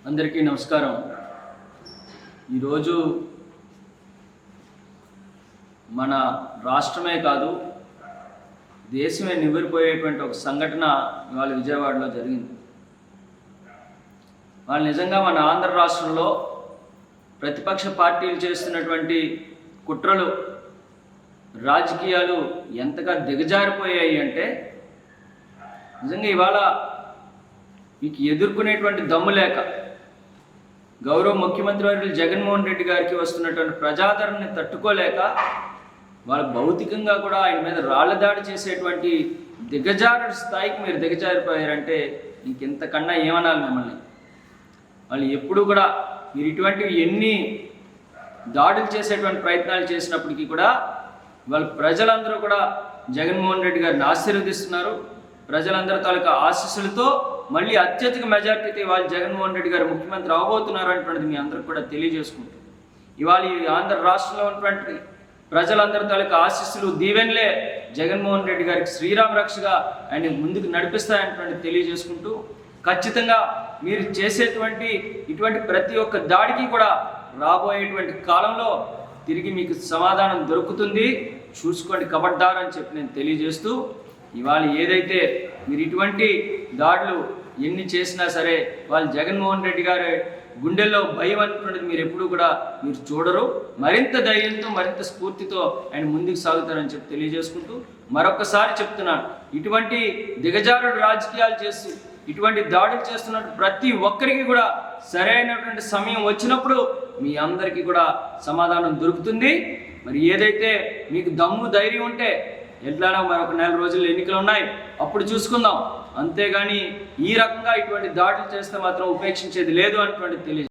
అందరికీ నమస్కారం. ఈరోజు మన రాష్ట్రమే కాదు దేశమే నివ్వెరపోయేటువంటి ఒక సంఘటన ఇవాళ విజయవాడలో జరిగింది. వాళ్ళు నిజంగా మన ఆంధ్ర రాష్ట్రంలో ప్రతిపక్ష పార్టీలు చేస్తున్నటువంటి కుట్రలు రాజకీయాలు ఎంతగా దిగజారిపోయాయి అంటే నిజంగా ఇవాళ మీకు ఎదుర్కొనేటువంటి దమ్ము లేక గౌరవ ముఖ్యమంత్రి వర్యులు జగన్మోహన్ రెడ్డి గారికి వస్తున్నటువంటి ప్రజాదరణని తట్టుకోలేక వాళ్ళ భౌతికంగా కూడా ఆయన మీద రాళ్ల దాడి చేసేటువంటి దిగజారు స్థాయికి మీరు దిగజారిపోయారంటే ఇంకెంతకన్నా ఏమనాలి మిమ్మల్ని. వాళ్ళు ఎప్పుడు కూడా మీరు ఇటువంటివి ఎన్ని దాడులు చేసేటువంటి ప్రయత్నాలు చేసినప్పటికీ కూడా వాళ్ళ ప్రజలందరూ కూడా జగన్మోహన్ రెడ్డి గారిని ఆశీర్వదిస్తున్నారు. ప్రజలందరూ తాలూకా ఆశీస్సులతో మళ్ళీ అత్యధిక మెజార్టీతో ఇవాళ జగన్మోహన్ రెడ్డి గారు ముఖ్యమంత్రి అవబోతున్నారు అనేటువంటిది మీ అందరికి కూడా తెలియజేసుకుంటారు. ఇవాళ ఈ ఆంధ్ర రాష్ట్రంలో ఉన్నటువంటి ప్రజలందరి తాలూకా ఆశీస్సులు దీవెనలే జగన్మోహన్ రెడ్డి గారికి శ్రీరామ రక్షగా ఆయన ముందుకు నడిపిస్తాయనేటువంటి తెలియజేసుకుంటూ ఖచ్చితంగా మీరు చేసేటువంటి ఇటువంటి ప్రతి ఒక్క దాడికి కూడా రాబోయేటువంటి కాలంలో తిరిగి మీకు సమాధానం దొరుకుతుంది, చూసుకోండి కబడ్దారు అని చెప్పి నేను తెలియజేస్తూ ఇవాళ ఏదైతే మీరు ఇటువంటి దాడులు ఎన్ని చేసినా సరే వాళ్ళు జగన్మోహన్ రెడ్డి గారి గుండెల్లో భయం అనుకున్నది మీరు ఎప్పుడు కూడా మీరు చూడరు. మరింత ధైర్యంతో మరింత స్ఫూర్తితో ఆయన ముందుకు సాగుతారని చెప్పి తెలియజేసుకుంటూ మరొకసారి చెప్తున్నాను, ఇటువంటి దిగజారుడు రాజకీయాలు చేస్తూ ఇటువంటి దాడులు చేస్తున్నట్టు ప్రతి ఒక్కరికి కూడా సరైనటువంటి సమయం వచ్చినప్పుడు మీ అందరికీ కూడా సమాధానం దొరుకుతుంది. మరి ఏదైతే మీకు దమ్ము ధైర్యం ఉంటే ఎట్లానో మరొక 4 రోజులు ఎన్నికలు ఉన్నాయి, అప్పుడు చూసుకుందాం. అంతేగాని ఈ రకంగా ఇటువంటి దాడులు చేస్తే మాత్రం ఉపేక్షించేది లేదు అన్నటువంటి తెలియదు.